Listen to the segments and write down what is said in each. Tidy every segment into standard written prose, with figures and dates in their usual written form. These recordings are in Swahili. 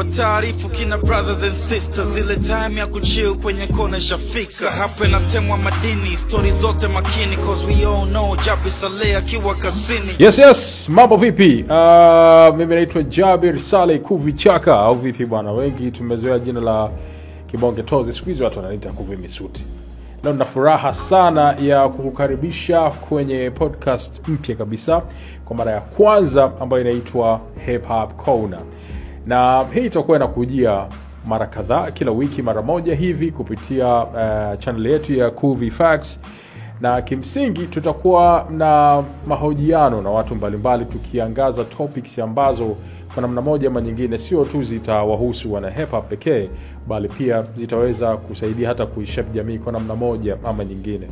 Wataarifu kina brothers and sisters, ile time ya kuchill kwenye kona shafika. Hapa natemwa madini, stories zote makini, cause we all know Jabir Saleh akiwa kazini. Yes, mambo vipi? Mimi naitwa Jabir Saleh Kuvichaka au vipi bwana? Wengi tumezoea jina la Kibonge Tozi, siku hizi watu wananiita Kuvi Misuti. Leo nina furaha sana ya kukukaribisha kwenye podcast mpya kabisa kwa mara ya kwanza ambayo inaitwa Hip Hop Corner. Na hii itakuwa inakujia mara kadhaa, kila wiki mara moja hivi kupitia channel yetu ya Kuvi Facts. Na kimsingi tutakuwa na mahojiano na watu mbalimbali tukiangaza topics ambazo kwa namna moja ama nyingine sio tu zitawahusu wana hip hop pekee, bali pia zitaweza kusaidia hata kuishape jamii kwa namna moja ama nyingine.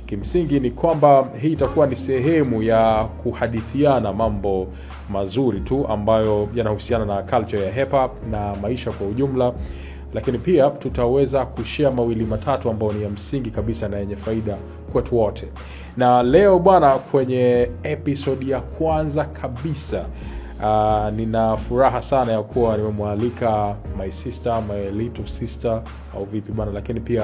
Kimsingi ni kwamba hii itakuwa ni sehemu ya kuhadithiana mambo mazuri tu ambayo yanahusiana na culture ya hip hop na maisha kwa ujumla, lakini pia tutaweza kushare mawili matatu ambayo ni ya msingi kabisa na yenye faida kwetu wote. Na leo bwana, kwenye episode ya kwanza kabisa nina furaha sana ya kuwa nimemwalika my sister, my little sister au vipi bwana, lakini pia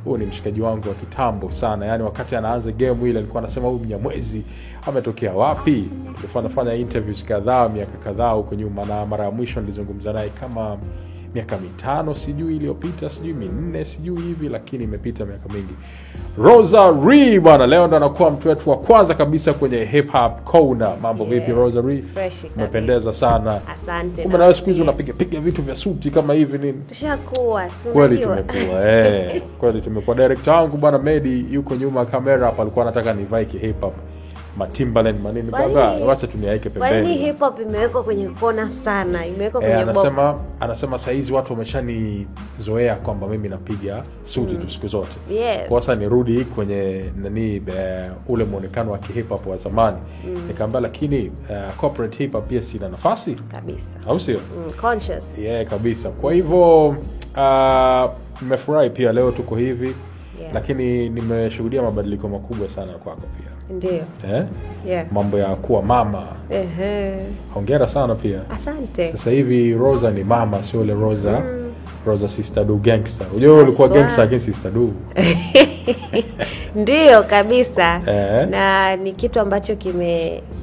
huyu ni mshikaji wangu wa kitambo sana. Yani wakati anaanza game ile alikuwa anasema huyu Mnyamwezi ametokea wapi? Tulifanya interviews kadhaa miaka kadhaa huko nyuma, na mara ya mwisho nilizungumza naye kama miaka 5 sijui iliyopita, sijui 4 sijui hivi, lakini imepita miaka mingi. Rosary bwana, leo ndo anakuwa mtu wetu wa kwanza kabisa kwenye Hip Hop Corner. Mambo vipi Rosary? Umependeza sana. Asante. Kumbe nawe siku hizi unapiga vitu vya suti kama hivi nini? Tushakuwa, kweli tumekuwa. Kweli tumekuwa. Director wangu bwana Medi yuko nyuma kamera hapa, alikuwa anataka nivae hip hop Timbaland manini baba, wacha tuniaike pembeni. Kwani hip hop imewekwa kwenye kona sana, imewekwa kwenye box. Anasema saizi watu wameshanizoea kwamba mimi napiga suti tu siku zote. Yes. Kwa sasa nirudi kwenye ule muonekano wa hip hop wa zamani. Nikamwambia lakini corporate hip hop pia sina nafasi kabisa. Au sio? Conscious. Kabisa. Kwa hivyo nimefurahi pia leo tuko hivi. Lakini nimeshuhudia mabadiliko makubwa sana kwako pia. Ndio. Mambo ya kuwa mama. Hongera sana pia. Asante. Sasa hivi Rosa ni mama, sio ile Rosa. Rosa Sister Du Gangster. Unajua ulikuwa gangster against Sister Du. Ndio kabisa. Na ni kitu ambacho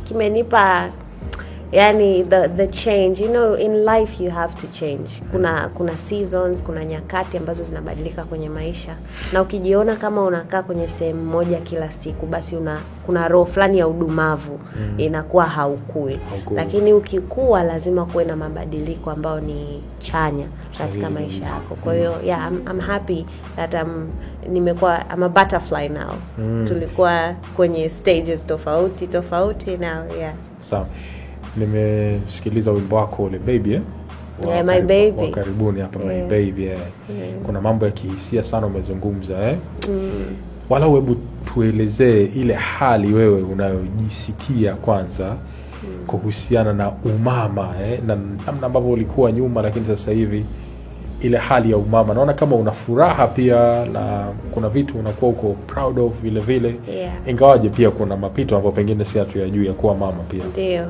kimenipa yani the change. You know, in life you have to change. Kuna seasons, kuna nyakati ambazo zinabadilika kwenye maisha. Na ukijiona kama unakaa kwenye sehemu moja kila siku, basi kuna roho fulani ya udumavu inakuwa haukui. Lakini ukikua lazima kuwe na mabadiliko ambayo ni chanya katika maisha yako. Kwa hiyo I'm happy that I'm a butterfly now. Tulikuwa kwenye stages tofauti now. Sawa. Nimesikiliza wimbo wako ule Baby My Baby. Karibuni hapa My Baby. Kuna mambo ya kihisia sana umezungumza Wala hebu tuelezee ile hali wewe unayojisikia kwanza kuhusiana na umama na namna ambavyo ulikuwa nyuma, lakini sasa hivi ile hali ya umama. Naona kama una furaha pia na kuna vitu unakuwa uko proud of vile vile. Ingawaje pia kuna mapito ambapo pengine si hatu ya juu ya kuwa mama pia. Ndio.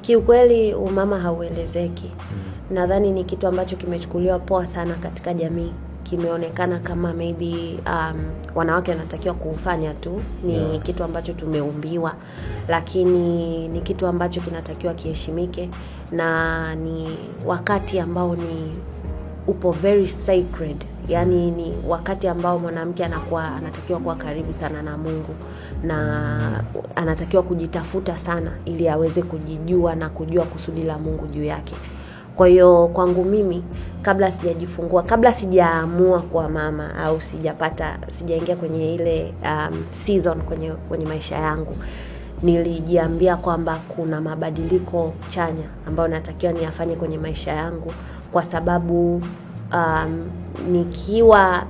Kiukweli umama hauelezeki. Nadhani ni kitu ambacho kimechukuliwa poa sana katika jamii. Kimeonekana kama maybe wanawake wanatakiwa kufanya tu, ni kitu ambacho tumeumbiwa, lakini ni kitu ambacho kinatakiwa kiheshimike, na ni wakati ambao ni upo very sacred. Yani ni wakati ambao mwanamke anatakiwa kuwa karibu sana na Mungu, na anatakiwa kujitafuta sana ili aweze kujijua na kujua kusudi la Mungu juu yake. Kwa hiyo kwangu mimi, kabla sijajifungua, kabla sijaamua kuwa mama au sijaingia kwenye ile season kwenye maisha yangu, nilijiambia kwamba kuna mabadiliko chanya ambayo natakiwa niyafanye kwenye maisha yangu, kwa sababu nikiwa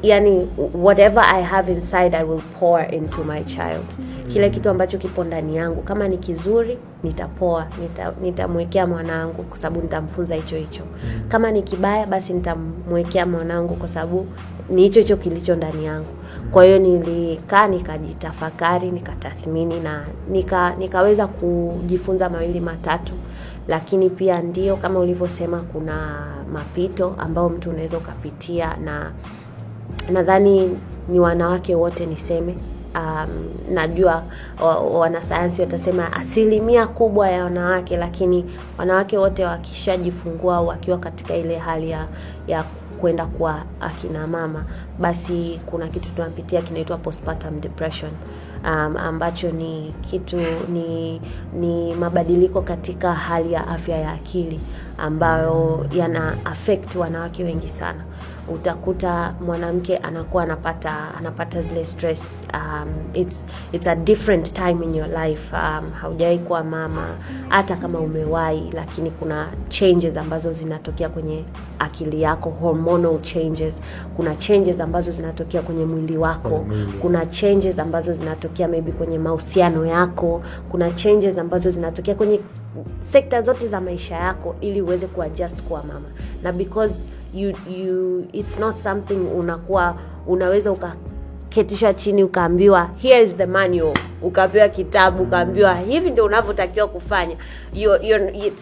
yani whatever I have inside I will pour into my child. Kile kitu ambacho kipo ndani yangu, kama ni kizuri nitamwekea mwanangu kwa sababu nitamfunza hicho. Kama ni kibaya basi nitamwekea mwanangu kwa sababu ni hicho kilicho ndani yangu. Kwa hiyo nilikaa nikajitafakari, nikatathmini na nikaweza kujifunza mawili matatu lakini pia ndio kama ulivyosema kuna mapito ambao mtu unaweza ukapitia, na nadhani ni wanawake wote niseme. Najua wanasayansi watasema asilimia kubwa ya wanawake, lakini wanawake wote wakishajifungua wakiwa katika ile hali ya kwenda kwa akina mama, basi kuna kitu tunapitia kinaitwa postpartum depression, ambacho ni kitu ni mabadiliko katika hali ya afya ya akili ambayo yana affect wanawake wengi sana. Utakuta mwanamke anakuwa anapata zile stress. It's a different time in your life. Haujawahi kuwa mama, hata kama umewahi, lakini kuna changes ambazo zinatokea kwenye akili yako, hormonal changes. Kuna changes ambazo zinatokea kwenye mwili wako. Kuna changes ambazo zinatokea maybe kwenye mahusiano yako. Kuna changes ambazo zinatokea kwenye sekta zote za maisha yako ili uweze kuadjust kuwa mama. Na because it's not something unaweza ukaketishwa chini ukaambiwa here is the manual, ukapewa kitabu ukaambiwa hivi ndio unavyotakiwa kufanya.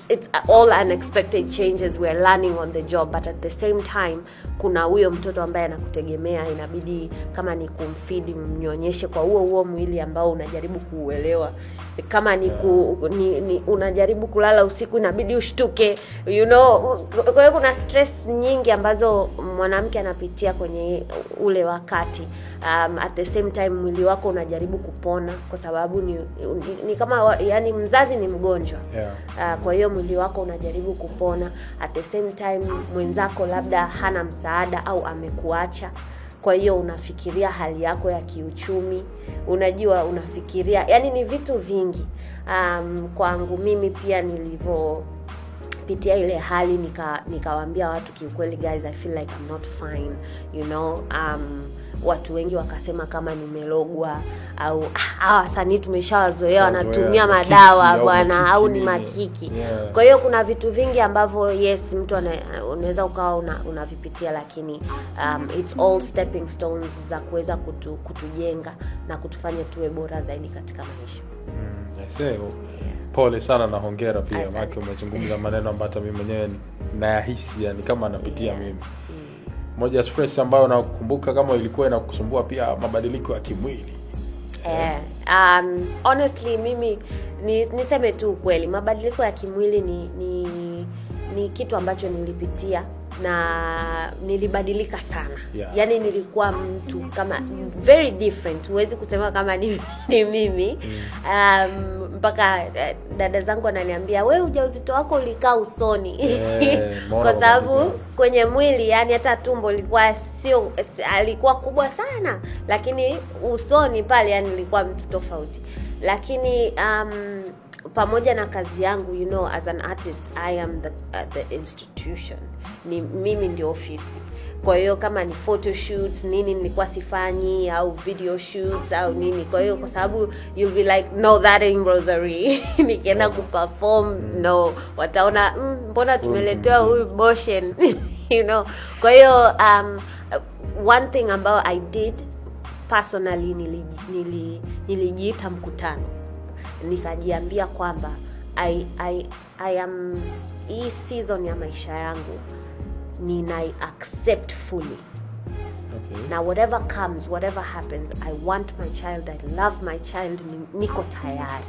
It's all unexpected changes, we're learning on the job, but at the same time kuna huyo mtoto ambaye anakutegemea, inabidi kama ni kumfeed mnyonyeshe kwa huo mwili ambao unajaribu kuuelewa. Kama ni unajaribu kulala usiku inabidi ushtuke, kwa hiyo kuna stress nyingi ambazo mwanamke anapitia kwenye ule wakati. At the same time mwili wako unajaribu kupona, kwa sababu ni kama yani mzazi ni mgonjwa. Kwa hiyo mwili wako unajaribu kupona, at the same time mwenzako labda hana msaada au amekuacha. Kwa hiyo unafikiria hali yako ya kiuchumi, unajua unafikiria, yani ni vitu vingi. Kwangu mimi pia nilivyopitia ile hali nikawaambia watu kiukweli, guys, I feel like I'm not fine, watu wengi wakasema kama nimelogwa au wasanii tumeshawazoea wanatumia madawa bwana au ni makiki. Kwa hiyo kuna vitu vingi ambavyo yes mtu unaweza ukawa unavipitia, lakini it's all stepping stones za kuweza kutujenga na kutufanya tuwe bora zaidi katika maisha. Pole sana na hongera pia, maana umezungumza maneno ambayo hata mimi mwenyewe nayahisi, yani kama napitia mimi. Moja stress ambayo nakumbuka kama ilikuwa inakusumbua pia mabadiliko ya kimwili. Honestly mimi niseme tu kweli, mabadiliko ya kimwili ni kitu ambacho nilipitia na nilibadilika sana. Yani nilikuwa mtu kama very different, huwezi kusema kama ni mimi. Mpaka dada zangu wananiambia wewe ujauzito wako ulikaa usoni. Kwa sababu kwenye mwili yani hata tumbo alikuwa kubwa sana, lakini usoni pale yani nilikuwa mtu tofauti. Lakini pamoja na kazi yangu, as an artist I am the institution. Mimi ndio ofisi. Kwa hiyo kama ni photo shoots nini nilikuwa sifanyi, au video shoots au nini, kwa hiyo kwa sababu you'll be like no that ain't Rosary. Nikienda kuperform wataona mbona tumeletewa huyu Boshen. Kwa hiyo one thing about I did personally, nilijiita mkutano, nikajiambia kwamba I am hii season ya maisha yangu nina accept fully. Now whatever comes, whatever happens, I want my child, I love my child, niko tayari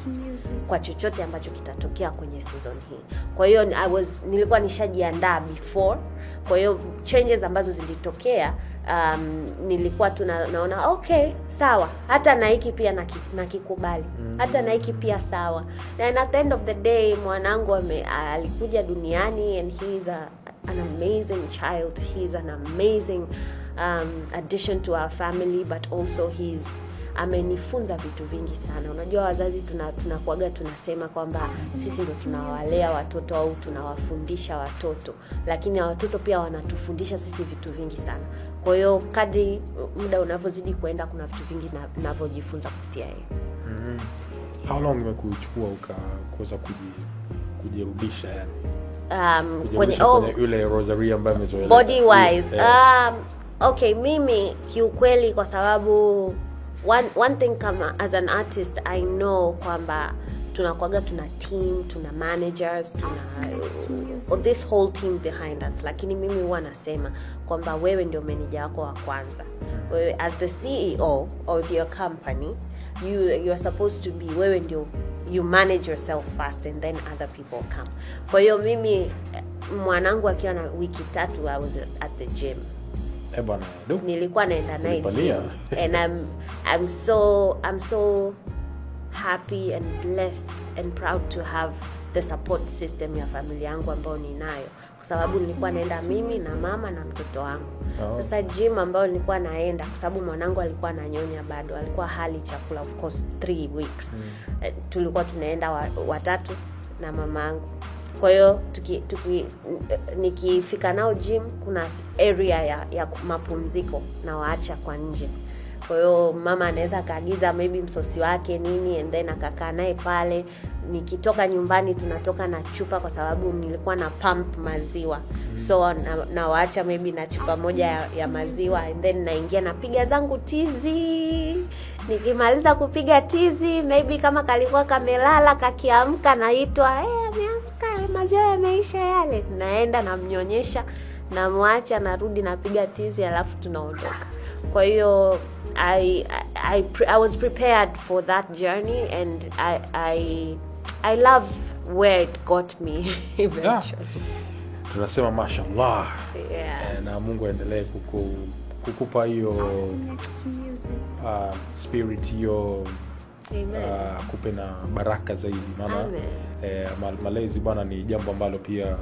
kwa chochote ambacho kitatokea kwenye season hii. Kwa hiyo nilikuwa nishajiandaa before. Kwa hiyo changes ambazo zilitokea nilikuwa naona okay sawa, hata na hiki pia nakikubali, hata na hiki pia sawa. And at the end of the day mwanangu alikuja duniani and he is an amazing child. He is an amazing addition to our family, but also amenifunza vitu vingi sana. Unajua wazazi tunakuaga tunasema kwamba sisi ndio tunawalea watoto au tunawafundisha watoto, lakini watoto pia wanatufundisha sisi vitu vingi sana. Kwa hiyo kadri muda unavyozidi kuenda kuna vitu vingi ninavyojifunza kupitia yeye. How long imekuchukua ukaweza kujirudisha yani? Kwenye ile Rosary ambayo umezoea body wise. Okay, mimi kiukweli kwa sababu one thing kama as an artist I know kwamba tunakuaga tuna team, tuna managers, tuna this whole team behind us, lakini mimi huwa nasema kwamba wewe ndio manager wako wa kwanza. Wewe as the CEO of your company, you are supposed to be, wewe ndio, you manage yourself first and then other people come. Kwa hiyo mimi mwanangu akiwa na wiki 3 I was at the gym. Bwana, nilikuwa naenda naye gym. And I'm so happy and blessed and proud to have the support system ya familia yangu ambayo ninayo, kwa sababu nilikuwa naenda mimi na mama na mtoto wangu. Sasa gym ambayo nilikuwa naenda, kwa sababu mwanangu alikuwa ananyonya bado, alikuwa hali chakula of course 3 weeks. Tulikuwa tunaenda watatu na mamangu. Kwa hiyo nikifika nao gym kuna area ya mapumziko na waacha kwa nje. Kwa hiyo mama anaweza kaagiza maybe msosi wake nini and then akakaa naye pale. Nikitoka nyumbani tunatoka na chupa, kwa sababu nilikuwa na pump maziwa. So na waacha maybe na chupa moja ya maziwa and then naingia napiga zangu tizi. Nikimaliza kupiga tizi maybe kama kalikuwa kamelala kakiamka naitwa ameamka, maziwa yameisha yale. Naenda namnyonyesha, namwacha, narudi napiga tizi, alafu tunaondoka. Kwa hiyo I was prepared for that journey and I love where it got me eventually. Tunasema mashallah. Yeah. Na Mungu aendelee kukupa hiyo spirit hiyo, kupe na baraka zaidi, maana malezi bwana ni jambo ambalo pia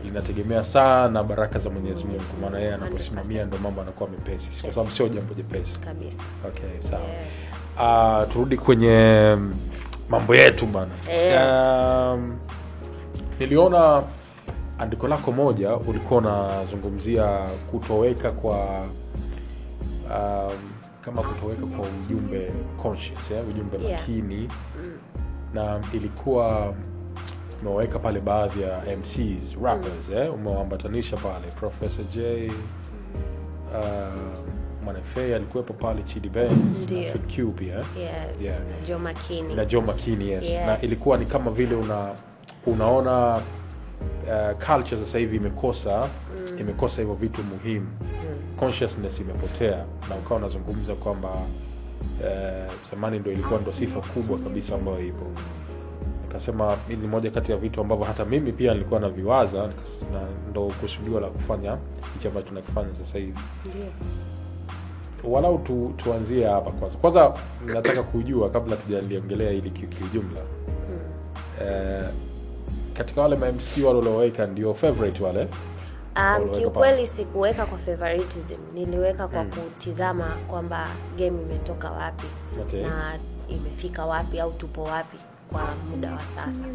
linategemea sana baraka za Mwenyezi Mungu, maana yeye anaposimamia ndio mambo yanakuwa mepesi, kwa sababu sio jambo jepesi kabisa. Okay, sawa. Turudi kwenye mambo yetu bwana. Niliona andiko lako moja ulikuwa unazungumzia kutoweka kwa kama kutoweka kwa ujumbe conscious, ujumbe makini. Na ilikuwa umeweka pale baadhi ya MCs, rappers, umewaambatanisha pale Professor J, Manefei alikuwepo pale, Chidi Benz, na Fid Q pia. Yes. Yeah. Na Joe Makini, yes. Na ilikuwa ni kama vile unaona culture sasa hivi imekosa hivyo vitu muhimu. Consciousness imepotea, na ukawa unazungumza kwamba zamani ndio ilikuwa ndo sifa kubwa kabisa ambayo ipo. Nikasema ni moja kati ya vitu ambavyo hata mimi pia nilikuwa na viwaza, na ndo kusudio la kufanya hicho ambacho tunakifanya sasa hivi. Ndio. Walau tuanzie hapa kwanza nataka kujua kabla tujaliongelea hili kiujumla. Katika wale MC walioweka ndio favorite wale? Kiukweli sikuweka kwa favoritism, niliweka kwa kutizama kwamba game imetoka wapi, na imefika wapi au tupo wapi kwa muda wa sasa.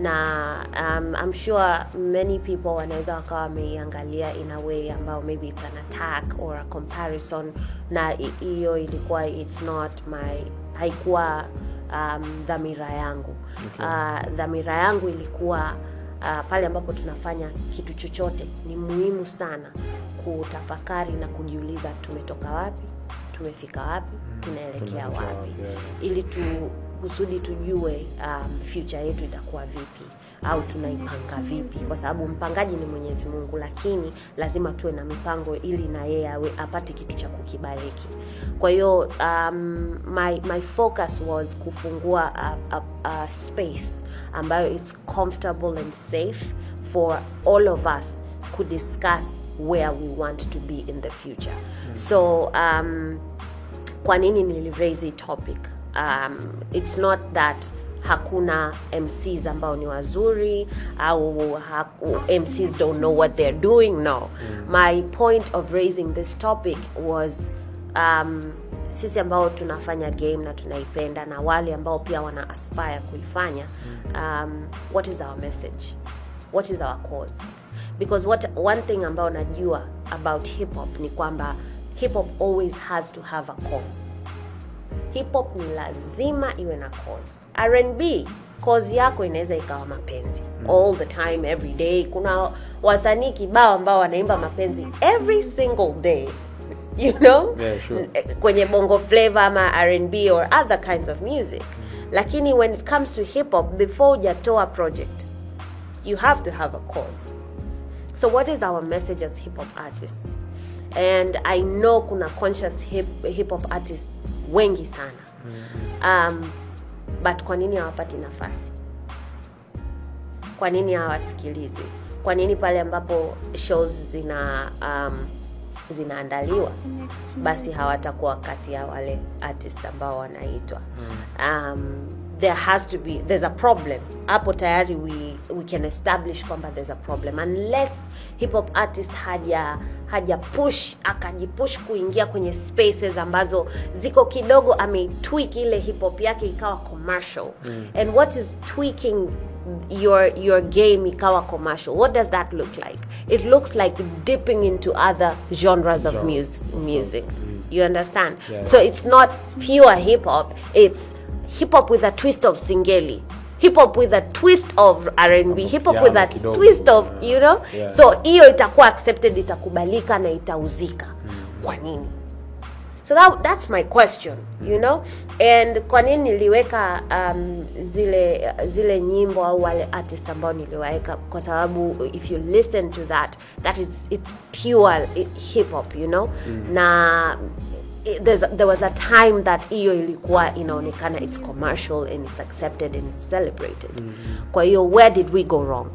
Na I'm sure many people wanaweza wakawa wameiangalia in a way ambao maybe it's an attack or a comparison, na hiyo ilikuwa it's not haikuwa dhamira yangu. Dhamira yangu ilikuwa pale ambapo tunafanya kitu chochote ni muhimu sana kutafakari na kujiuliza tumetoka wapi, tumefika wapi, tunaelekea wapi, ili kusudi tujue future yetu itakuwa vipi au tunaipanga vipi, kwa sababu mpangaji ni Mwenyezi Mungu, lakini lazima tuwe na mipango ili na yeye apate kitu cha kukibariki. Kwa hiyo my focus was kufungua a space ambayo it's comfortable and safe for all of us to discuss where we want to be in the future. So kwa nini niliraise the topic? It's not that hakuna MCs ambao ni wazuri au MCs don't know what they're doing. No. My point of raising this topic was sisi ambao tunafanya game na tunaipenda, na wale ambao pia wana aspire kuifanya, what is our message? What is our cause? Because one thing ambao najua about hip hop ni kwamba hip hop always has to have a cause. Hip hop ni lazima iwe na cause. R&B cause yako inaweza ikawa mapenzi all the time, every day. Kuna wasanii kibao ambao wanaimba mapenzi every single day, you know? Yeah, sure. Kwenye bongo flavor ama R&B or other kinds of music. Lakini when it comes to hip hop, before hujatoa project, you have to have a cause. So what is our message as hip hop artists? And I know kuna conscious hip hop artists wengi sana. But kwa nini hawapati nafasi? Kwa nini hawasikilizwi? Kwa nini pale ambapo shows zinaandaliwa basi hawatakuwa kati ya wale artists ambao wanaitwa? There's a problem. Hapo tayari we can establish kwamba there's a problem, unless hip hop artist akajipush kuingia kwenye spaces ambazo ziko kidogo ametweak ile hip hop yake ikawa commercial. And what is tweaking your game ikawa commercial? What does that look like? It looks like dipping into other genres of music. You understand? Yeah. So it's not pure hip hop, it's hip hop with a twist of singeli, hip hop with a twist of R&B, hip hop with a twist of, you know. Yeah. So hiyo itakuwa accepted, itakubalika na itauzika. Kwa nini? So that's my question, you know. And kwa nini niliweka zile nyimbo au wale artists ambao niliwaeka? Kwa sababu if you listen to it's pure hip hop, you know. Na there was a time that hiyo ilikuwa inaonekana it's commercial and it's accepted and it's celebrated. Kwa hiyo where did we go wrong?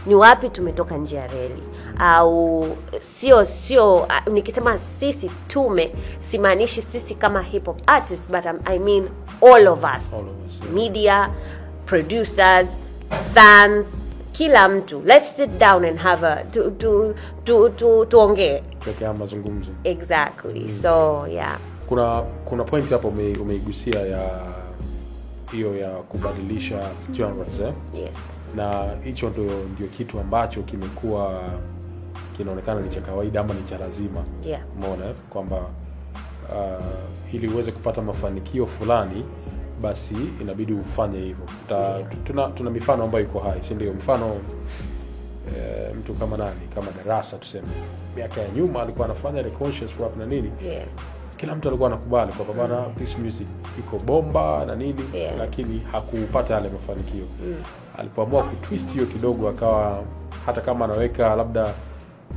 Ni wapi tumetoka nje ya reli? Au sio nikisema sisi simaanishi sisi kama hip hop artists, but I mean all of us. Yeah. Media, producers, fans, kila mtu. Let's sit down and have tuongee. Tuweke mazungumzo. Exactly. So yeah. Kuna point hapo umeigusia ya hiyo ya kubadilisha genres, Yes. Na hicho ndio kitu ambacho kimekuwa kinaonekana ni cha kawaida ama ni cha lazima. Yeah. Umeona kwamba ili uweze kupata mafanikio fulani basi inabidi ufanye hivyo. Tuna mifano ambayo iko hai, si ndio? Mfano mtu kama kama Darasa tuseme, miaka ya nyuma alikuwa anafanya ile conscious rap na nini. Yeah. Kila mtu alikuwa anakubali kwa bana this music iko bomba na nini. Yeah. Lakini hakupata yale mafanikio. Alipoamua kutwist hiyo kidogo, akawa hata kama anaweka labda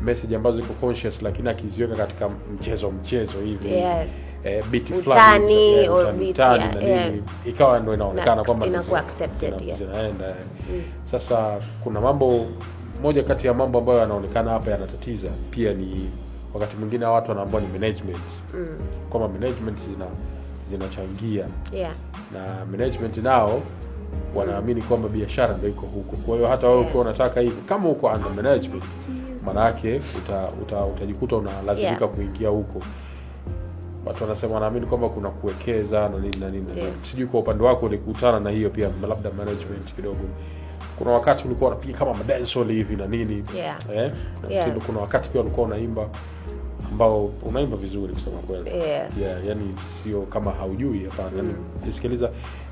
message ambazo iko conscious lakini akiziweka katika mchezo hivi. Yes. Beat fulani or beat na nini, ikawa ndio inaonekana kwamba inakuwa accepted. Zinaenda. Sasa kuna moja kati ya mambo ambayo yanaonekana hapa yanatatiza pia ni wakati mwingine watu wanaambia ni management. Kama management zinachangia. Yeah. Na management nao wanaamini kwamba biashara ndio iko huko. Kwa hiyo hata wewe ukiwa unataka hivi, kama uko under management, maana yake utajikuta unalazimika kuingia huko. Watu wanasema wanaamini kwamba kuna kuwekeza na nini. Yeah. Sijui kwa upande wako ulikutana na hiyo pia, labda management kidogo. Kuna wakati ulikuwa unapiga kama dancehall hivi na nini. Yeah. Kuna wakati pia ulikuwa unaimba ambao unaimba vizuri kusema kweli. Yeah. Yani sio kama haujui hapana. Yani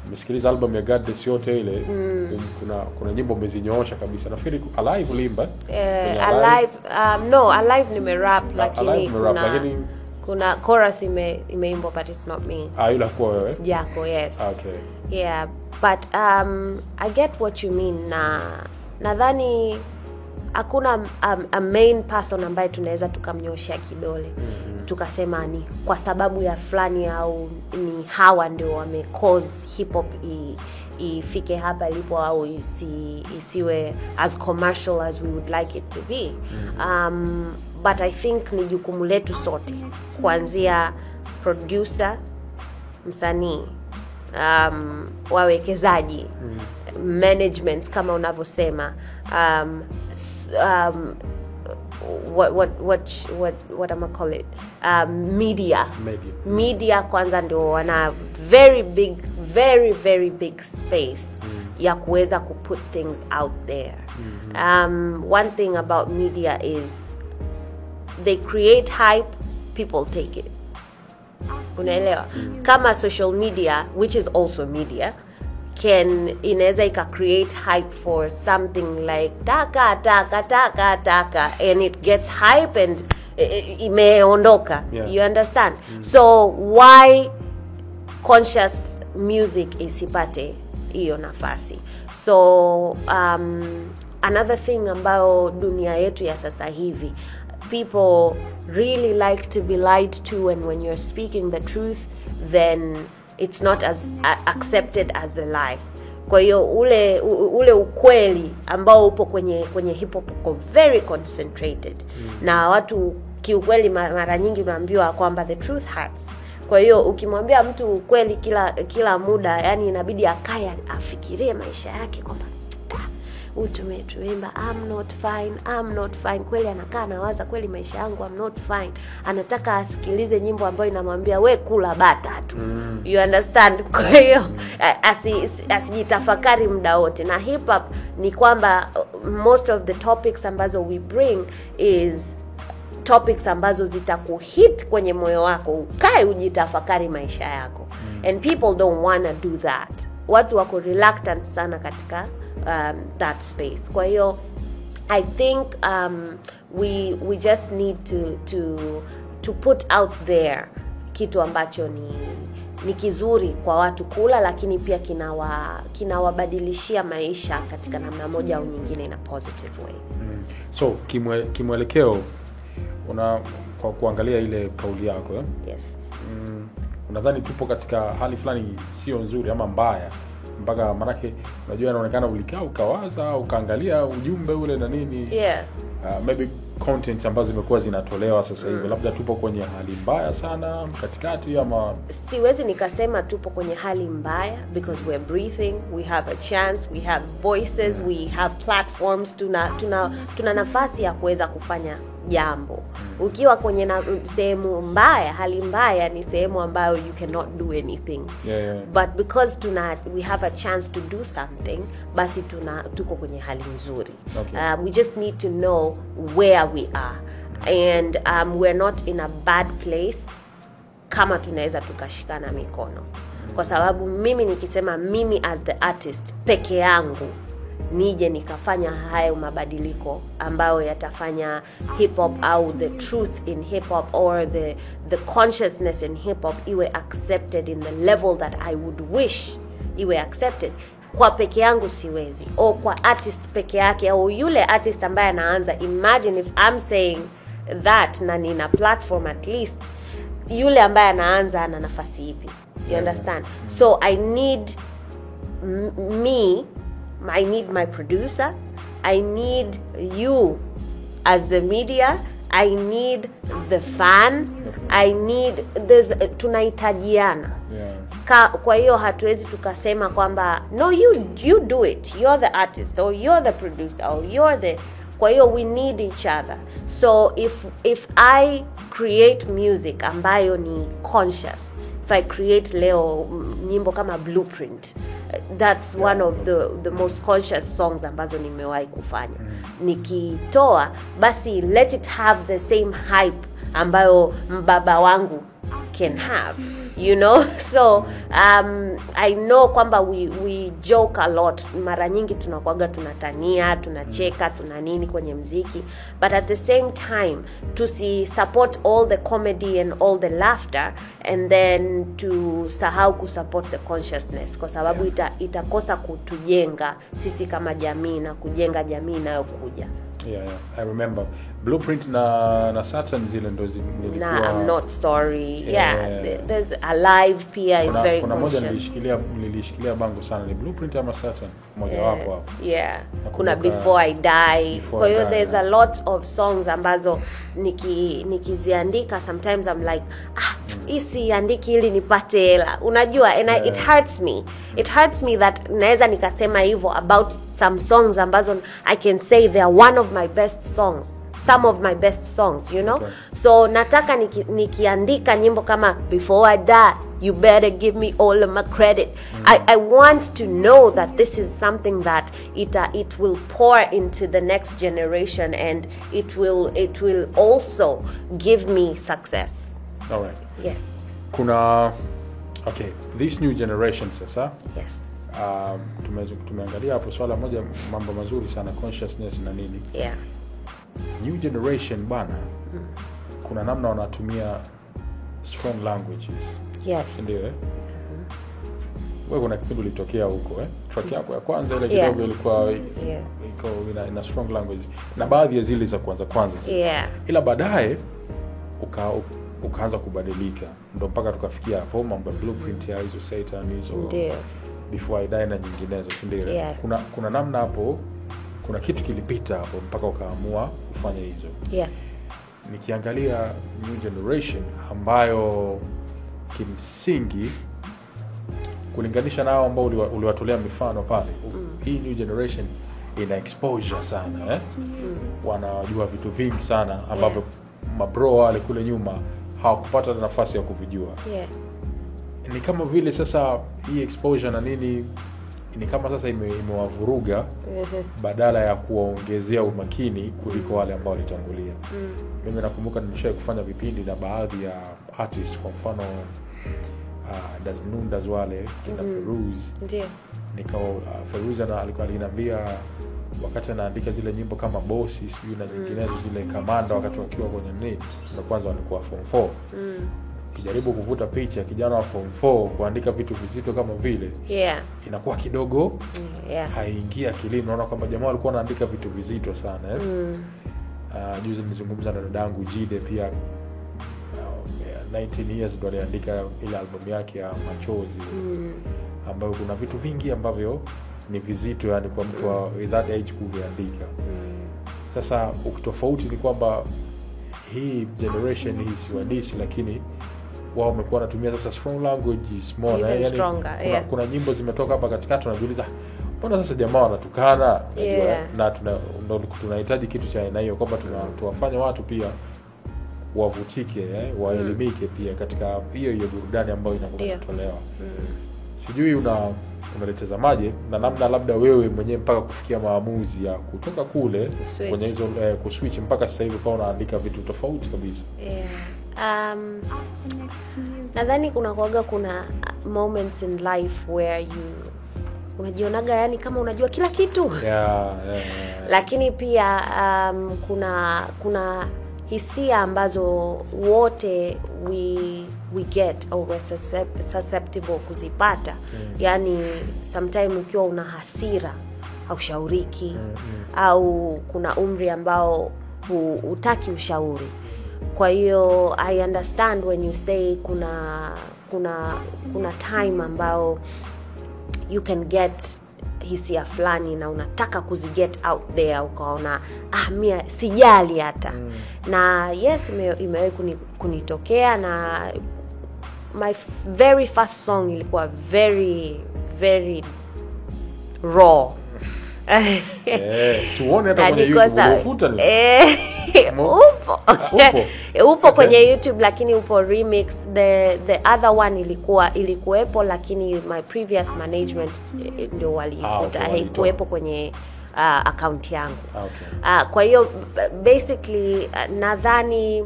nimesikiliza album ya Goddess yote ile. Kuna nyimbo umezinyoosha kabisa. Nafikiri Alive ulimba. Alive no, Alive nimerap lakini kuna chorus imeimbwa but it's not me. Yule hakuwa wewe? Sijako, yes. Okay. Yeah, but I get what you mean. Nadhani hakuna a main person ambaye tunaweza tukamnyoshia kidole. Tukasema ni kwa sababu ya fulani au ni hawa ndio wame cause hip hop ifike hapa ilipo au isiwe as commercial as we would like it to be. But I think ni jukumu letu sote, kuanzia producer, msanii, wawekezaji, management kama unavyosema, what am I call it, media kwanza ndio wana very big space ya kuweza ku put things out there. One thing about media is they create hype, people take it. Unaelewa? Kama social media, which is also media, inaweza ika create hype for something like taka and it gets hype and imeondoka. Yeah. You understand? So why conscious music isipate hiyo nafasi. So another thing ambayo dunia yetu ya sasa hivi, people really like to be lied to, and when you're speaking the truth, then it's not as accepted as the lie. Kwa hiyo ule ukweli ambao upo kwenye hip hop uko very concentrated. Na watu kiukweli mara nyingi unaambiwa kwamba the truth hurts. Kwa hiyo ukimwambia mtu ukweli kila muda, yani inabidi akae afikirie maisha yake kwamba tumeimba I'm not fine, kweli anakaa anawaza kweli maisha yangu I'm not fine, anataka asikilize nyimbo ambayo inamwambia we kula bata tu. You understand? Kwa hiyo asijitafakari muda wote. Na hip hop ni kwamba most of the topics ambazo we bring is topics ambazo zitakuhit kwenye moyo wako, ukae ujitafakari maisha yako. And people don't wanna do that. Watu wako reluctant sana katika that space. Kwa hiyo I think we just need to put out there kitu ambacho ni kizuri kwa watu kula, lakini pia kinawabadilishia maisha katika namna moja au nyingine in a positive way. So kimwelekeo kwa kuangalia ile kauli yako Yes. Unadhani tupo katika hali fulani sio nzuri ama mbaya, mpaka manake unajua inaonekana ulikaa ukawaza ukaangalia ujumbe ule na nini? Yeah. Maybe content ambazo zimekuwa zinatolewa sasa hivi, labda tupo kwenye hali mbaya sana katikati, ama siwezi nikasema tupo kwenye hali mbaya, because we're breathing, we have a chance, we have voices, we have platforms, tuna nafasi ya kuweza kufanya jambo. Ukiwa kwenye sehemu mbaya, hali mbaya ni sehemu ambayo you cannot do anything. Yeah. But because we have a chance to do something, basi tuko kwenye hali nzuri. Okay. We just need to know where we are, and we're not in a bad place kama tunaweza tukashikana mikono. Kwa sababu mimi nikisema mimi as the artist peke yangu nije nikafanya hayo mabadiliko ambayo yatafanya hip hop au the truth in hip hop or the consciousness in hip hop iwe accepted in the level that I would wish iwe accepted, kwa peke yangu siwezi. O kwa artist peke yake, au yule artist ambaye anaanza, imagine if I'm saying that na nina platform, at least yule ambaye anaanza ana nafasi ipi? You understand? So I need I need my producer, I need you as the media, I need the fan, I need tunahitajiana. Kwa hiyo hatuwezi tukasema kwamba no, you do it, you're the artist or you're the producer or you're the, kwa hiyo we need each other. So if I create music ambayo ni conscious, if I create leo nyimbo kama Blueprint, that's one of the most conscious songs ambazo nimewahi kufanya. Nikitoa basi let it have the same hype ambayo mbaba wangu can have, you know. So I know kwamba we joke a lot, mara nyingi tunakuaga tunatania, tunacheka, tuna nini kwenye mziki, but at the same time support all the comedy and all the laughter, and then to sahau kusupport the consciousness, kwa sababu itakosa kutujenga sisi kama jamii na kujenga jamii inayokuja. Yeah. I remember Blueprint na Saturn zile ndo nilikuwa na I'm not sorry. There's Alive pia is very kuna moja conscious. nilishikilia bango sana, ni Blueprint ama Saturn moja wapo hapo. Kuna Before I Die. Kwa hiyo there's a lot of songs ambazo nikiziandika sometimes I'm like isi andiki ili nipate hela, unajua, and it hurts me that naweza nikasema hivyo about some songs ambazo I can say they are one of my best songs, some of my best songs, you know. Okay. So nataka nikiandika nyimbo kama Before I Die, you better give me all of my credit. I want to know that this is something that it will pour into the next generation, and it will also give me success. All right. Yes. Okay, this new generation sasa. Yes. Tumeangalia hapo swala moja, mambo mazuri sana, consciousness na nini. Yeah. New generation bana. Kuna namna wanatumia strong languages. Yes. Ndio wewe kuna kipindi ulitokea huko track yako ya kwanza ile kidogo ilikuwa iko ina strong language na baadhi ya zile za kwanza ila baadaye ukaanza kubadilika ndio mpaka tukafikia hapo mambo blueprint ya hizo Satan hizo ndio Before I Die na nyinginezo si ndio kuna namna hapo kuna kitu kilipita hapo mpaka ukaamua kufanya hizo nikiangalia new generation ambayo kimsingi kulinganisha nao ambao uliwatolea mifano pale hii new generation ina exposure sana wanajua vitu vingi sana ambavyo mabro wale kule nyuma hawakupata nafasi ya kuvijua ni kama vile sasa hii exposure na nini ni kama sasa imewavuruga badala ya kuwaongezea umakini kuliko wale ambao walitangulia mimi nakumbuka nimeshawahi kufanya vipindi na baadhi ya artists kwa mfano Daznundas wale kina Feruz ndio nikao Feruz alikuwa aliniambia wakati anaandika zile nyimbo kama Bossi sijui na nyinginezo zile Kamanda wakati wakiwa kwenye nini ndio kwanza walikuwa form 4 kijaribu kuvuta picha kijana wa form 4 kuandika vitu vizito kama vile inakuwa kidogo haingia akilini unaona kwamba jamaa walikuwa wanaandika vitu vizito sana juzi nilizungumza na dadangu Jide pia 19 years ndo aliandika ile album yake ya Machozi ambayo kuna vitu vingi ambavyo ni vizito yani kwa mtu wa that age kuviandika sasa ukitofauti ni kwamba hii generation hii si wadisi lakini wao wamekuwa wanatumia sasa strong languages more yani kuna nyimbo zimetoka hapa katikati unajiuliza mbona sasa jamaa wanatukana na tunahitaji kitu cha aina hiyo kwamba tuwafanye watu pia wavutike waelimike pia katika hiyo burudani ambayo inakutolewa sijui unaletazamaje na namna labda wewe mwenyewe mpaka kufikia maamuzi ya kutoka kule kwenye hizo kuswitch mpaka sasa hivi kwa unaandika vitu tofauti kabisa nadhani kuna moments in life where you unajionaga yani kama unajua kila kitu lakini pia kuna hisia ambazo wote we get or we're susceptible kuzipata yani sometime ukiwa una hasira haushauriki au kuna umri ambao hutaki ushauri kwa hiyo I understand when you say kuna time ambao you can get hisia fulani na unataka kuziget out there ukaona mimi sijali hata na yes imewahi kunitokea na my very first song ilikuwa very very raw sione hata kwenye YouTube ufuta ni upo kwenye YouTube lakini upo remix the other one ilikuwepo lakini my previous management ndio walifuta haikuwepo kwenye account yangu kwa hiyo basically nadhani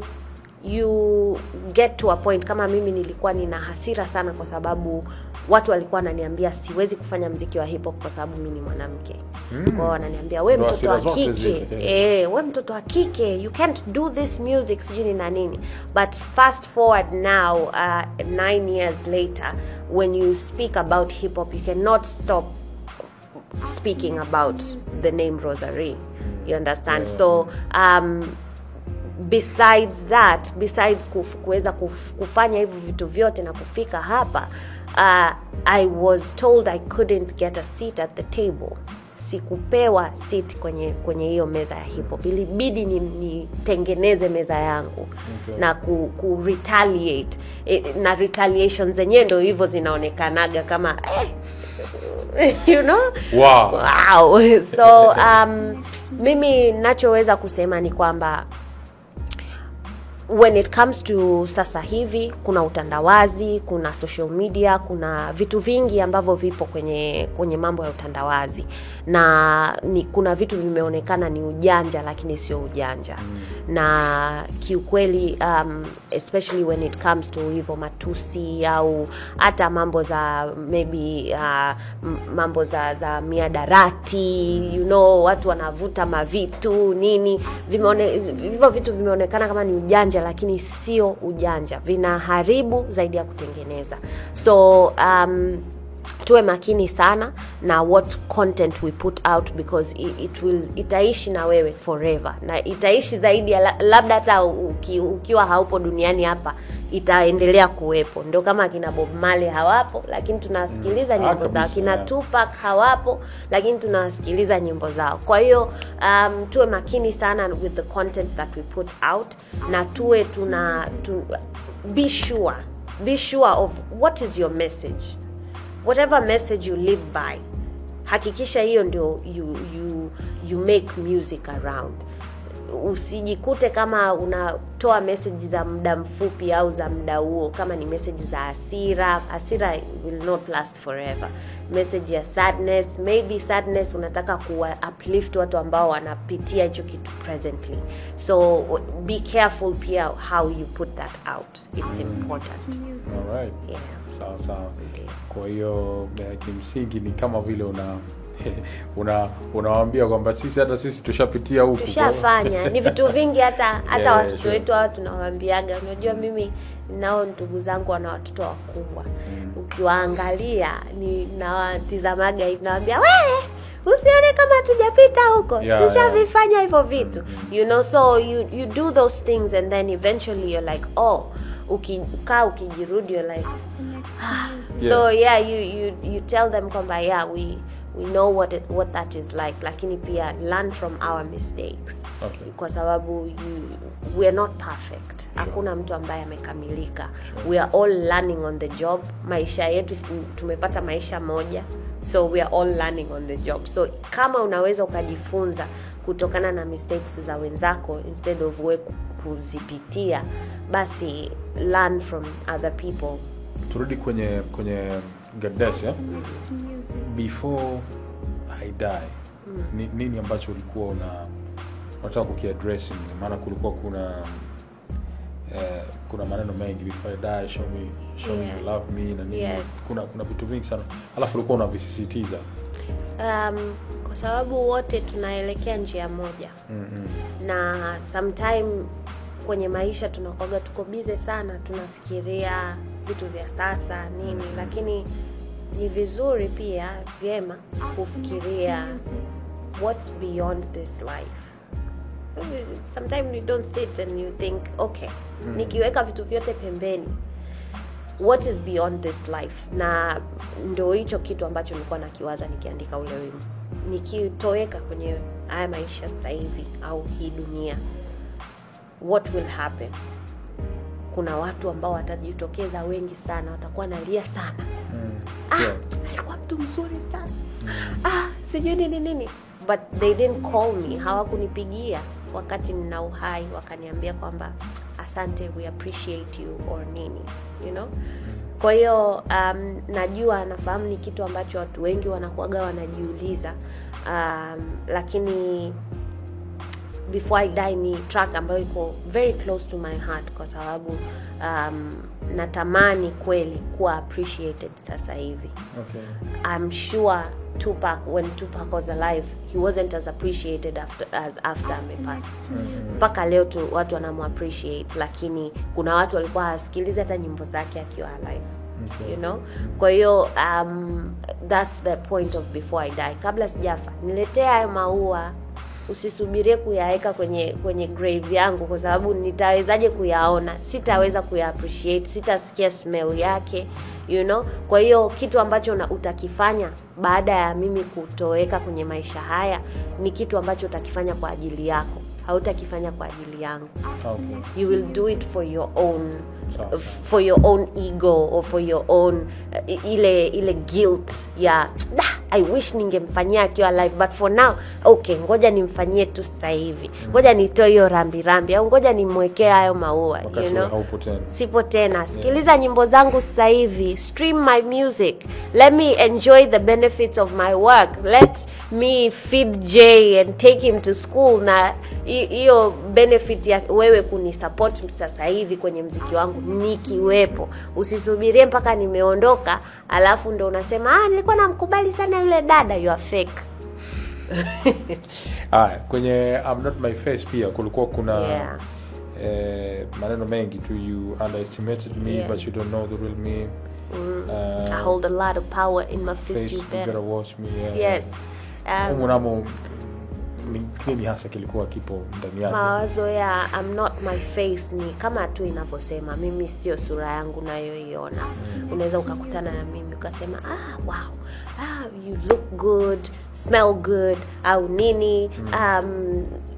you get to a point kama mimi nilikuwa nina hasira sana kwa sababu watu walikuwa wananiambia siwezi kufanya muziki wa hip hop kwa sababu mimi ni mwanamke. Kwa wananiambia wewe mtoto wa kike, wewe mtoto wa kike, you can't do this music sijui na nini. But fast forward now 9 years later when you speak about hip hop you cannot stop speaking about the name Rosary. You understand? So besides kuweza kufanya hivyo vitu vyote na kufika hapa, I was told I couldn't get a seat at the table. Sikupewa seat kwenye hiyo meza ya hip hop. Ilibidi nitengeneze meza yangu na ku retaliate. Na retaliations zenyewe ndio hivyo zinaonekanaga kama you know? Wow. So mimi nachoweza kusema ni kwamba when it comes to sasa hivi kuna utandawazi, kuna social media, kuna vitu vingi ambavyo vipo kwenye mambo ya utandawazi na kuna vitu vimeonekana ni ujanja lakini sio ujanja. Na kiukweli especially when it comes to hivyo matusi au hata mambo za maybe mambo za miadarati, you know, watu wanavuta mavitu nini, hivyo vitu vimeonekana kama ni ujanja lakini sio ujanja, vinaharibu zaidi ya kutengeneza. So tuwe makini sana na what content we put out, because itaishi na wewe forever, na itaishi zaidi ya labda hata ukiwa haupo duniani hapa itaendelea kuwepo. Ndio kama kina Bob Marley hawapo lakini tunasikiliza nyimbo zao, kina Tupac hawapo lakini tunasikiliza nyimbo zao. Kwa hiyo tuwe makini sana with the content that we put out, na tuwe be sure of what is your message. Whatever message you live by, hakikisha hiyo ndio you make music around. Usijikute kama unatoa message za muda mfupi au za muda huo, kama ni message za hasira will not last forever. Message ya sadness, maybe sadness unataka uplift watu ambao wanapitia hicho kitu presently. So be careful pia how you put that out. It's important. All right. Yeah. Sawa. Kwa hiyo kimsingi ni kama vile unawaambia kwamba sisi tushapitia huko, tushafanya ni vitu vingi, hata watoto wetu hao tunawaambiaga. Unajua mimi nao ndugu zangu wana watoto wakubwa, ukiwaangalia nawatizamaga hivi, nawaambia wewe usione kama tujapita huko, tushavifanya hivyo vitu. You know, so you do those things and then eventually you're like, oh, ukijirudi you're like so you tell them kwamba we know what that is like, lakini pia learn from our mistakes. Okay. Kwa sababu we are not perfect. Hakuna mtu ambaye amekamilika. We are all learning on the job. Maisha yetu tumepata maisha moja, so we are all learning on the job. So kama unaweza ukajifunza kutokana na mistakes za wenzako instead of we kuzipitia, basi learn from other people. Turudi kwenye Goddess, before I die. Nini ambacho ulikuwa unataka kukiaddress? Maana kulikuwa kuna maneno mengi, before I die, show me you love me na nini. Yes. Kuna vitu vingi sana. Alafu ulikuwa unavisisitiza. Kwa sababu wote tunaelekea njia moja. Na sometime kwenye maisha tunakuwa tuko busy sana, tunafikiria vitu vya sasa nini, lakini ni vizuri pia vyema kufikiria what's beyond this life. Sometimes you don't sit and you think, okay, nikiweka vitu vyote pembeni, what is beyond this life? Na ndio hicho kitu ambacho nilikuwa nakiwaza nikiandika ule wimbo. Nikitoweka kwenye haya maisha sasa hivi au hii dunia, what will happen? Kuna watu ambao watajitokeza wengi sana, watakuwa nalia sana. Alikuwa mtu mzuri sana. Sijui nini. But they didn't call me. Hawakunipigia wakati nina uhai wakaniambia kwamba asante, we appreciate you or nini, you know. Kwa hiyo najua nafahamu ni kitu ambacho watu wengi wanakuaga wanajiuliza, lakini Before I Die ni track ambayo iko very close to my heart, kwa sababu natamani kweli kuwa appreciated sasa hivi. Okay. I'm sure when Tupac was alive, he wasn't as appreciated as after amepass. Mpaka leo watu wanamu-appreciate, lakini kuna watu walikuwa hasikiliza hata nyimbo zake akiwa alive. Okay. You know? Kwa hiyo that's the point of Before I Die. Kabla sijafa, niletea hayo maua, usisubirie kuyaweka kwenye grave yangu, kwa sababu nitawezaje kuyaona? Sitaweza kuya-appreciate, sitasikia smell yake, you know. Kwa hiyo kitu ambacho utakifanya baada ya mimi kutoweka kwenye maisha haya ni kitu ambacho utakifanya kwa ajili yako, hautakifanya kwa ajili yangu. Okay. You will do it for your own ego, or for your own ile guilt ya I wish ningemfanyia akiwa alive, but for now okay, ngoja nimfanyie tu sasa hivi, ngoja nitoe hiyo rambi au ngoja nimwekee hayo maua, you know. Sipo tena. Sikiliza nyimbo zangu sasa hivi, stream my music, let me enjoy the benefits of my work, let me feed Jay and take him to school. Na hiyo benefit ya wewe kunisupport sasa hivi kwenye muziki wangu nikiwepo. Usisubirie mpaka nimeondoka alafu ndo unasema nilikuwa namkubali sana yule dada. You are fake. Kwenye I'm Not My Face pia kulikuwa kuna maneno mengi tu, you underestimated me, but you don't know the real me. I hold a lot of power in my fist, Face, you better. watch me. Yes. Humu namo nini hasa kilikuwa kipo ndani yake? Mawazo ya I'm not my face ni kama tu inavyosema, mimi sio sura yangu nayoiona. Unaweza ukakutana na mimi ukasema wow, you look good, smell good, au nini,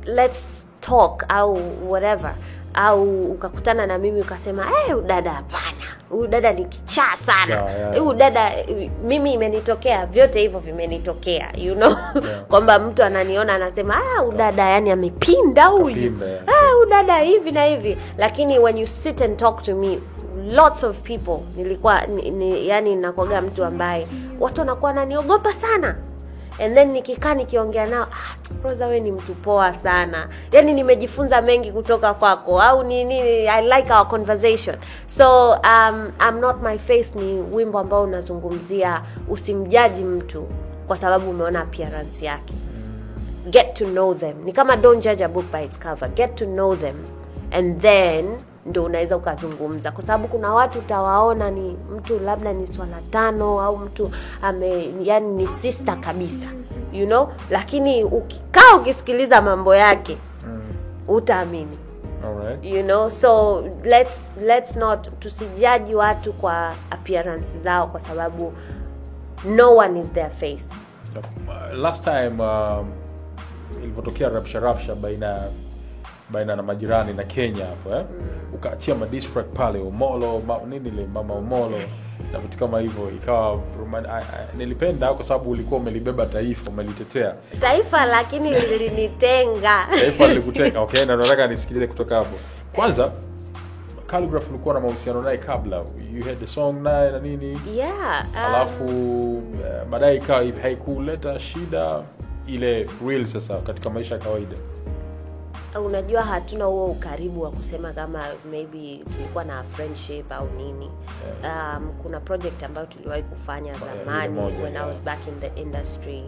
let's talk au whatever. Au ukakutana na mimi ukasema dada hapana, huyu dada ni kichaa sana, huyu dada, mimi imenitokea vyote hivyo, vimenitokea kwamba mtu ananiona anasema huyu dada yani amepinda huyu, huyu dada hivi na hivi. Lakini when you sit and talk to me, lots of people, nilikuwa yani nakuaga mtu ambaye watu wanakuwa wananiogopa sana. And then nikikaa nikiongea nao, Rosa wewe ni mtu poa sana, yani nimejifunza mengi kutoka kwako, au nini, I like our conversation. So I'm not my face ni wimbo ambao unazungumzia usimjaji mtu kwa sababu umeona appearance yake. Get to know them. Ni kama don't judge a book by its cover. Get to know them and then ndo unaweza ukazungumza, kwa sababu kuna watu utawaona ni mtu labda ni swala tano au mtu yani ni sister kabisa, lakini ukikaa ukisikiliza mambo yake utaamini. Alright. So let's not tusijaji watu kwa appearance zao, kwa sababu no one is their face. Last time ilipotokea rapsha baina na majirani na Kenya hapo ukaachia diss track pale Omolo nini ile mama Omolo na vitu kama hivyo, ikawa nilipenda kwa sababu ulikuwa umelibeba taifa, umelitetea taifa, lakini lilinitenga. Taifa lilikutenga. Okay, na nataka nisikilize kutoka hapo. Kwanza Khaligraph ulikuwa na mahusiano naye kabla, you had the song naye na nini? Alafu baadaye ikawa haikuleta shida ile real sasa katika maisha ya kawaida? Unajua hatuna huo ukaribu wa kusema kama maybe tulikuwa na friendship au nini. Kuna project ambayo tuliwahi kufanya zamani when I was back in the industry.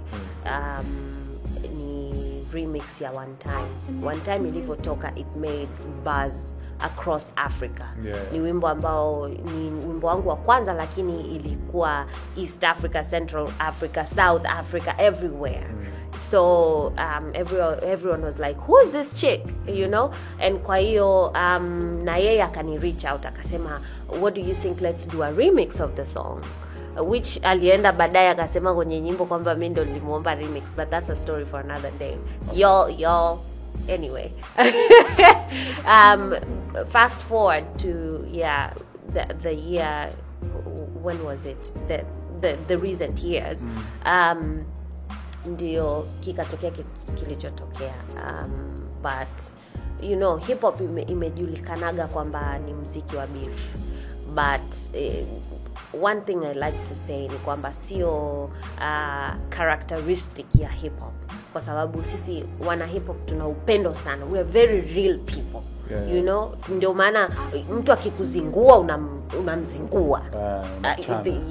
Ni remix ya One Time ilivyotoka, it made buzz across Africa. Ni wimbo ambao ni wimbo wangu wa kwanza, lakini ilikuwa East Africa, Central Africa, South Africa, everywhere. So everyone was like, who is this chick, and kwa hiyo na yeye akani reach out akasema, what do you think, let's do a remix of the song, which alienda baadaye akasema kwenye nyimbo kwamba mimi ndo nilimuomba remix, but that's a story for another day. Y'all anyway. Fast forward to the year, when was it, the recent years. Ndio kikatokea kilichotokea. But hip hop imejulikanaga kwamba ni muziki wa beef, but one thing I like to say ni kwamba sio characteristic ya hip hop, kwa sababu sisi wana hip hop tuna upendo sana, we are very real people. Ndio maana mtu akikuzingua unamzingua.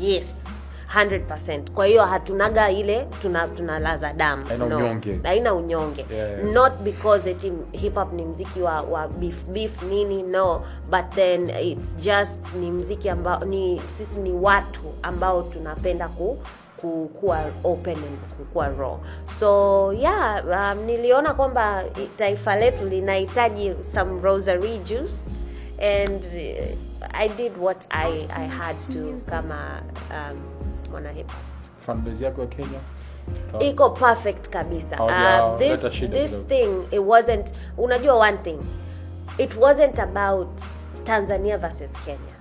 Yes, 100%. Kwa hiyo hatunaga ile tunalaza damu. Haina unyonge. Not because hip hop ni muziki wa beef nini, no, but then it's just ni muziki ambao sisi ni watu ambao tunapenda kuwa open and kuwa raw. So niliona kwamba taifa letu linahitaji some rosary juice, and I did what I had to kama mwana hip hop. Fanbase yako ya Kenya iko perfect kabisa. This thing, it wasn't, unajua one thing, it wasn't about Tanzania versus Kenya.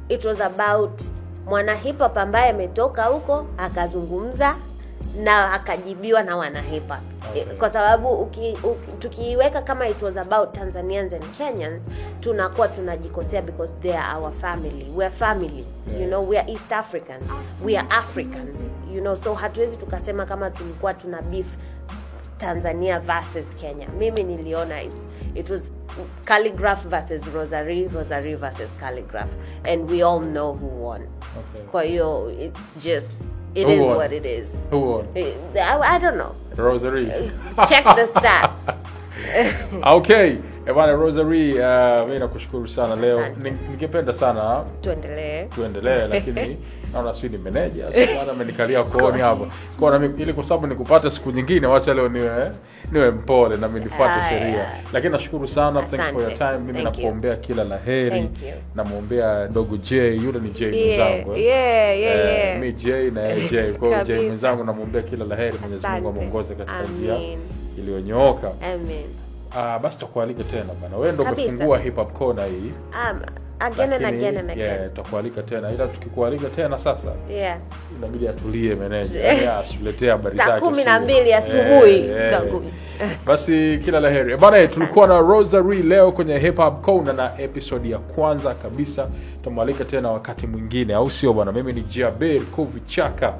It was about mwana hip hop ambaye ametoka huko akazungumza na akajibiwa na wana hip hop. Kwa sababu tukiiweka kama it was about Tanzanians and Kenyans, tunakuwa tunajikosea, because they are our family. We are family. We are East Africans. We are Africans. So hatuwezi tukasema kama tulikuwa tuna beef Tanzania versus Kenya. Mimi niliona it was Khaligraph versus Rosary versus Khaligraph, and we all know who won. Kwa hiyo it's just it is what it is. Who won? I don't know. Rosary. Check the stats. Okay, Bwana Rosary, mimi nakushukuru sana leo. Ningependa sana tuendelee lakini naona sio ni manager bwana amenikalia kooni hapa. Kwa na mimi ili kwa sababu nikupata siku nyingine wacha leo niwe mpole na mimi nifuate sheria. Lakini nashukuru sana. Thanks for your time. Mimi nakuombea kila laheri. Namuombea dogo J, yule ni J mwenzangu. Mimi J na J. Kwa J mwenzangu namuombea kila laheri. Mwenyezi Mungu amuongoze katika njia iliyonyooka. Amen. Basi tutakualika tena bana. Wewe ndio umefungua hip hop corner hii. Again and again. Tutakualika tena. Ila tukikualika tena sasa. Inabidi atulie manager. Asiletee habari zake. 12 asubuhi. Basi kila laheri. Bana, tulikuwa na Rosary leo kwenye hip hop corner na episode ya kwanza kabisa. Tutamwalika tena wakati mwingine, au sio bana? Mimi ni Jabir Kuvichaka.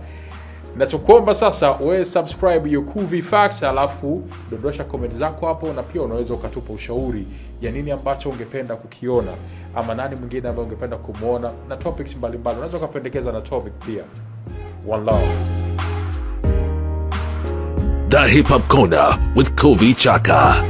Nachokuomba sasa wewe subscribe Yukuvi Facts, alafu dondosha comment zako hapo, na pia unaweza ukatupa ushauri ya nini ambacho ungependa kukiona ama nani mwingine ambaye ungependa kumuona na topics mbalimbali. Unaweza ukapendekeza na topic pia. One love. The Hip Hop Corner with Kuvichaka.